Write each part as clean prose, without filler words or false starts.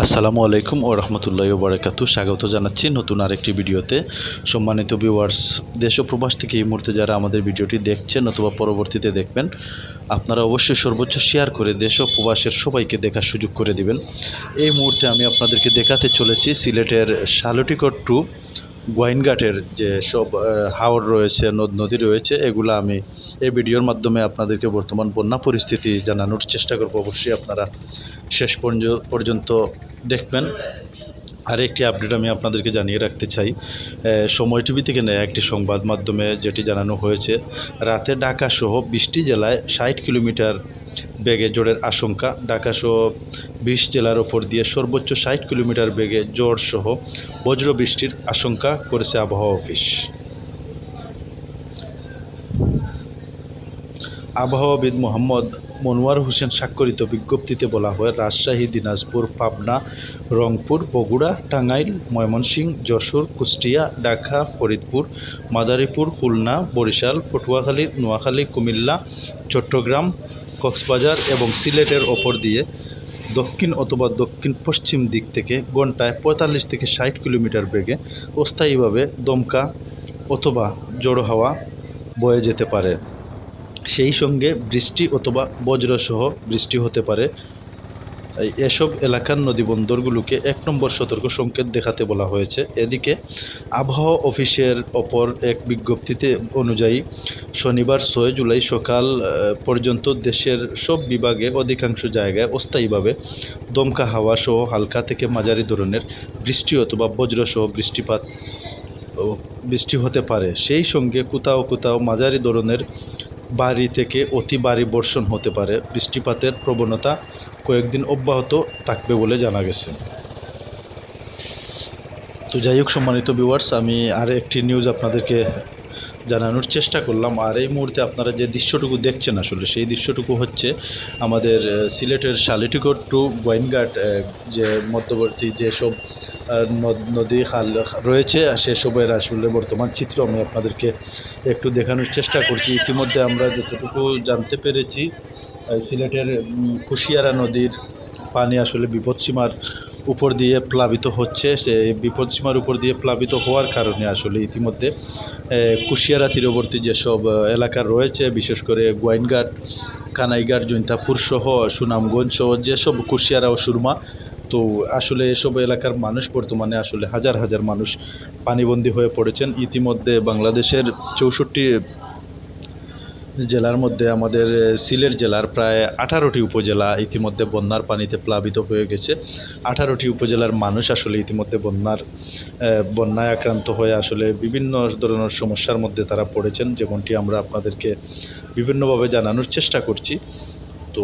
আসসালামু আলাইকুম ও রহমতুল্লাহি ওয়া বারাকাতুহু। স্বাগত জানাচ্ছি নতুন আরেকটি ভিডিওতে। সম্মানিত ভিউয়ার্স, দেশ ও প্রবাস থেকে এই মুহূর্তে যারা আমাদের ভিডিওটি দেখছেন অথবা পরবর্তীতে দেখবেন, আপনারা অবশ্যই সর্বোচ্চ শেয়ার করে দেশ ও প্রবাসের সবাইকে দেখার সুযোগ করে দিবেন। এই মুহূর্তে আমি আপনাদেরকে দেখাতে চলেছি সিলেটের শালটিকট টু গোয়াইনঘাটের যে সব হাওর রয়েছে, নদ নদী রয়েছে, এগুলো আমি এই ভিডিওর মাধ্যমে আপনাদেরকে বর্তমান বন্যা পরিস্থিতি জানানোর চেষ্টা করব। অবশ্যই আপনারা শেষ পর্যন্ত দেখবেন। আর একটি আপডেট আমি আপনাদেরকে জানিয়ে রাখতে চাই, সময় টিভি থেকে নেয়া একটি সংবাদ মাধ্যমে যেটি জানানো হয়েছে, রাতে ঢাকাসহ 20টি জেলায় 60 কিলোমিটার বেগে ঝড়ের আশঙ্কা। ঢাকাসহ 20 জেলার ওপর দিয়ে সর্বোচ্চ 60 কিলোমিটার বেগে ঝড়সহ বজ্র বৃষ্টির আশঙ্কা করেছে আবহাওয়া অফিস। আবহাওয়াবিদ মোহাম্মদ মনোয়ার হোসেন স্বাক্ষরিত বিজ্ঞপ্তিতে বলা হয়, রাজশাহী, দিনাজপুর, পাবনা, রংপুর, বগুড়া, টাঙ্গাইল, ময়মনসিংহ, যশোর, কুষ্টিয়া, ঢাকা, ফরিদপুর, মাদারীপুর, খুলনা, বরিশাল, পটুয়াখালী, নোয়াখালী, কুমিল্লা, চট্টগ্রাম, কক্সবাজার এবং সিলেটের ওপর দিয়ে দক্ষিণ অথবা দক্ষিণ পশ্চিম দিক থেকে ঘন্টায় 45 থেকে 60 কিলোমিটার বেগে অস্থায়ীভাবে দমকা অথবা জড়ো হাওয়া বয়ে যেতে পারে। সেই সঙ্গে বৃষ্টি অথবা বজ্রসহ বৃষ্টি হতে পারে। এসব এলাকার নদীবন্দরগুলোকে 1 নম্বর সতর্ক সংকেত দেখাতে বলা হয়েছে। এদিকে আবহাওয়া অফিসের অপর এক বিজ্ঞপ্তিতে অনুযায়ী শনিবার 6 জুলাই সকাল পর্যন্ত দেশের সব বিভাগে অধিকাংশ জায়গায় অস্থায়ীভাবে দমকা হাওয়া সহ হালকা থেকে মাঝারি ধরনের বৃষ্টি অথবা বজ্রসহ বৃষ্টি হতে পারে। সেই সঙ্গে কোথাও কোথাও মাঝারি ধরনের ভারী থেকে অতি ভারী বর্ষণ হতে পারে। বৃষ্টিপাতের প্রবণতা কয়েকদিন অব্যাহত থাকবে বলে জানা গেছে। তো যাই হোক, সম্মানিত ভিউয়ার্স, আমি আর একটি নিউজ আপনাদেরকে জানানোর চেষ্টা করলাম। আর এই মুহূর্তে আপনারা যে দৃশ্যটুকু দেখছেন, আসলে সেই দৃশ্যটুকু হচ্ছে আমাদের সিলেটের শালটিকট টু গোয়াইনঘাট যে মধ্যবর্তী যেসব নদী খাল রয়েছে, সেসবের আসলে বর্তমান চিত্র আমি আপনাদেরকে একটু দেখানোর চেষ্টা করছি। ইতিমধ্যে আমরা যতটুকু জানতে পেরেছি, সিলেটের কুশিয়ারা নদীর পানি আসলে বিপদসীমার উপর দিয়ে প্লাবিত হচ্ছে। সে বিপদসীমার উপর দিয়ে প্লাবিত হওয়ার কারণে আসলে ইতিমধ্যে কুশিয়ারা তীরবর্তী যেসব এলাকা রয়েছে, বিশেষ করে গোয়াইনঘাট, কানাইঘাট, জৈন্তাপুর সহ সুনামগঞ্জ সহ যেসব কুশিয়ারা ও সুরমা, তো আসলে এসব এলাকার মানুষ বর্তমানে আসলে হাজার হাজার মানুষ পানিবন্দী হয়ে পড়েছেন। ইতিমধ্যে বাংলাদেশের 64 জেলার মধ্যে আমাদের সিলেট জেলার প্রায় 18টি উপজেলা ইতিমধ্যে বন্যার পানিতে প্লাবিত হয়ে গেছে। 18টি উপজেলার মানুষ আসলে ইতিমধ্যে বন্যায় আক্রান্ত হয়ে আসলে বিভিন্ন ধরনের সমস্যার মধ্যে তারা পড়েছেন, যেমনটি আমরা আপনাদেরকে বিভিন্নভাবে জানানোর চেষ্টা করছি। তো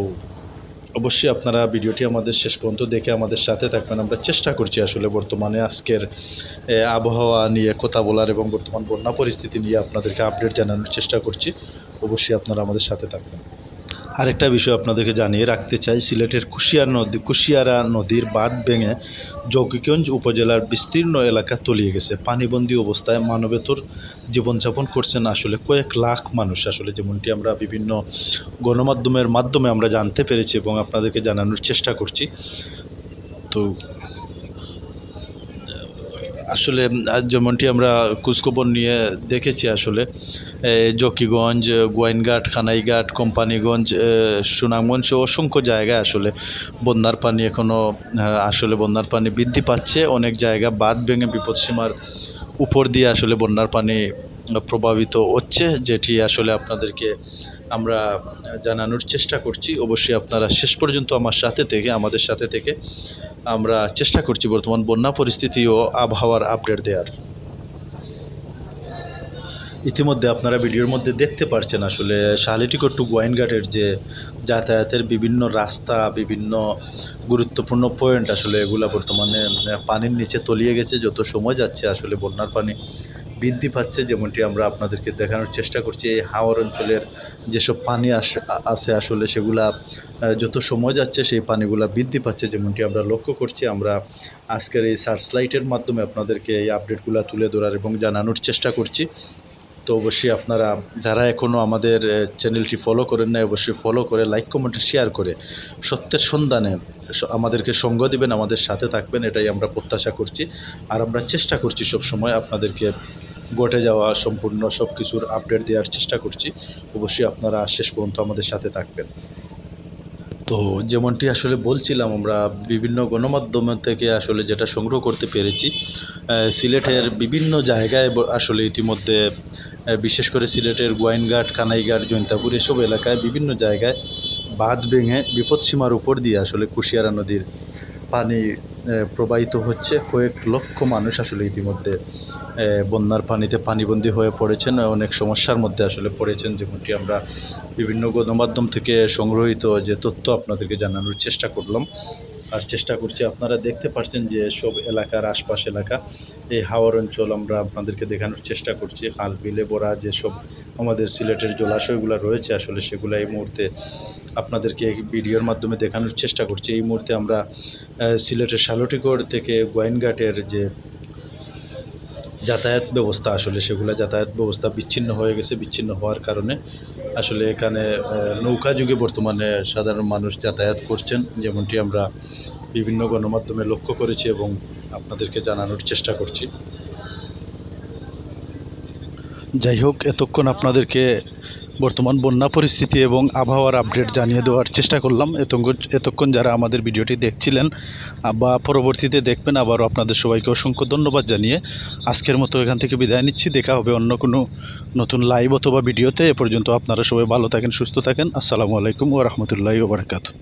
অবশ্যই আপনারা ভিডিওটি আমাদের শেষ পর্যন্ত দেখে আমাদের সাথে থাকবেন। আমরা চেষ্টা করছি আসলে বর্তমানে আজকের আবহাওয়া নিয়ে কথা বলার এবং বর্তমান বন্যা পরিস্থিতি নিয়ে আপনাদেরকে আপডেট জানানোর চেষ্টা করছি। অবশ্যই আপনারা আমাদের সাথে থাকবেন। আরেকটা বিষয় আপনাদেরকে জানিয়ে রাখতে চাই, সিলেটের কুশিয়ারা নদীর বাঁধ ভেঙে যোগীগঞ্জ উপজেলার বিস্তীর্ণ এলাকা তলিয়ে গেছে। পানিবন্দী অবস্থায় মানবেতর জীবনযাপন করছেন আসলে কয়েক লাখ মানুষ, আসলে যেমনটি আমরা বিভিন্ন গণমাধ্যমের মাধ্যমে আমরা জানতে পেরেছি এবং আপনাদেরকে জানানোর চেষ্টা করছি। তো আসলে যেমনটি আমরা খোঁজখবর নিয়ে দেখেছি, আসলে জকিগঞ্জ, গোয়াইনঘাট, কানাইঘাট, কোম্পানিগঞ্জ, সুনামগঞ্জ ও অসংখ্য জায়গায় আসলে বন্যার পানি এখনও আসলে বন্যার পানি বৃদ্ধি পাচ্ছে। অনেক জায়গা বাঁধ ভেঙে বিপদসীমার উপর দিয়ে আসলে বন্যার পানি প্রভাবিত হচ্ছে, যেটি আসলে আপনাদেরকে আমরা জানানোর চেষ্টা করছি। অবশ্যই আপনারা শেষ পর্যন্ত আমাদের সাথে থেকে আমরা চেষ্টা করছি বর্তমান বন্যা পরিস্থিতি ও আবহাওয়ার আপডেট দেওয়ার। ইতিমধ্যে আপনারা ভিডিওর মধ্যে দেখতে পাচ্ছেন আসলে শালটিকট টু গোয়াইনঘাটের যে যাতায়াতের বিভিন্ন রাস্তা, বিভিন্ন গুরুত্বপূর্ণ পয়েন্ট, আসলে এগুলা বর্তমানে পানির নিচে তলিয়ে গেছে। যত সময় যাচ্ছে আসলে বন্যার পানি বৃদ্ধি পাচ্ছে, যেমনটি আমরা আপনাদেরকে দেখানোর চেষ্টা করছি। এই হাওর অঞ্চলের যেসব পানি আছে আসলে সেগুলা যত সময় যাচ্ছে সেই পানিগুলা বৃদ্ধি পাচ্ছে, যেমনটি আমরা লক্ষ্য করছি। আমরা আজকের এই সার্চ লাইটের মাধ্যমে আপনাদেরকে এই আপডেটগুলো তুলে ধরার এবং জানানোর চেষ্টা করছি। তো অবশ্যই আপনারা যারা এখনও আমাদের চ্যানেলটি ফলো করেন নাই অবশ্যই ফলো করে লাইক কমেন্ট শেয়ার করে সত্যের সন্ধানে আমাদেরকে সঙ্গ দিবেন, আমাদের সাথে থাকবেন, এটাই আমরা প্রত্যাশা করছি। আর আমরা চেষ্টা করছি সবসময় আপনাদেরকে ঘটে যাওয়া সম্পূর্ণ সব কিছুর আপডেট দেওয়ার চেষ্টা করছি। অবশ্যই আপনারা শেষ পর্যন্ত আমাদের সাথে থাকবেন। তো যেমনটি আসলে বলছিলাম, আমরা বিভিন্ন গণমাধ্যম থেকে আসলে যেটা সংগ্রহ করতে পেরেছি, সিলেটের বিভিন্ন জায়গায় আসলে ইতিমধ্যে বিশেষ করে সিলেটের গোয়াইনঘাট, কানাইঘাট, জৈন্তাপুর এসব এলাকায় বিভিন্ন জায়গায় বাঁধ ভেঙে বিপদসীমার উপর দিয়ে আসলে কুশিয়ারা নদীর পানি প্রবাহিত হচ্ছে। কয়েক লক্ষ মানুষ আসলে ইতিমধ্যে বন্যার পানিতে পানিবন্দী হয়ে পড়েছেন, অনেক সমস্যার মধ্যে আসলে পড়েছেন। যেমনটি আমরা বিভিন্ন গণমাধ্যম থেকে সংগ্রহীত যে তথ্য আপনাদেরকে জানানোর চেষ্টা করলাম আর চেষ্টা করছি। আপনারা দেখতে পাচ্ছেন যে সব এলাকার আশপাশ এলাকা, এই হাওর অঞ্চল আমরা আপনাদেরকে দেখানোর চেষ্টা করছি। খাল বিলে ভরা যেসব আমাদের সিলেটের জলাশয়গুলো রয়েছে আসলে সেগুলো এই মুহূর্তে আপনাদেরকে ভিডিওর মাধ্যমে দেখানোর চেষ্টা করছি। এই মুহূর্তে আমরা সিলেটের শালটিগড় থেকে গোয়াইনঘাটের যে যাতায়াত ব্যবস্থা আসলে সেগুলো যাতায়াত ব্যবস্থা বিচ্ছিন্ন হয়ে গেছে। বিচ্ছিন্ন হওয়ার কারণে আসলে এখানে নৌকা যুগে বর্তমানে সাধারণ মানুষ যাতায়াত করছেন, যেমনটি আমরা বিভিন্ন গণমাধ্যমে লক্ষ্য করেছি এবং আপনাদেরকে জানানোর চেষ্টা করছি। যাই হোক, এতক্ষণ আপনাদেরকে বর্তমান বন্যা পরিস্থিতি এবং আবহাওয়ার আপডেট জানিয়ে দেওয়ার চেষ্টা করলাম। এতক্ষণ যারা আমাদের ভিডিওটি দেখছিলেন বা পরবর্তীতে দেখবেন, আবারও আপনাদের সবাইকে অসংখ্য ধন্যবাদ জানিয়ে আজকের মতো এখান থেকে বিদায় নিচ্ছি। দেখা হবে অন্য কোনো নতুন লাইভ অথবা ভিডিওতে। এ পর্যন্ত আপনারা সবাই ভালো থাকেন, সুস্থ থাকেন। আসসালামু আলাইকুম ওয়া রাহমাতুল্লাহি ওয়া বারাকাতুহু।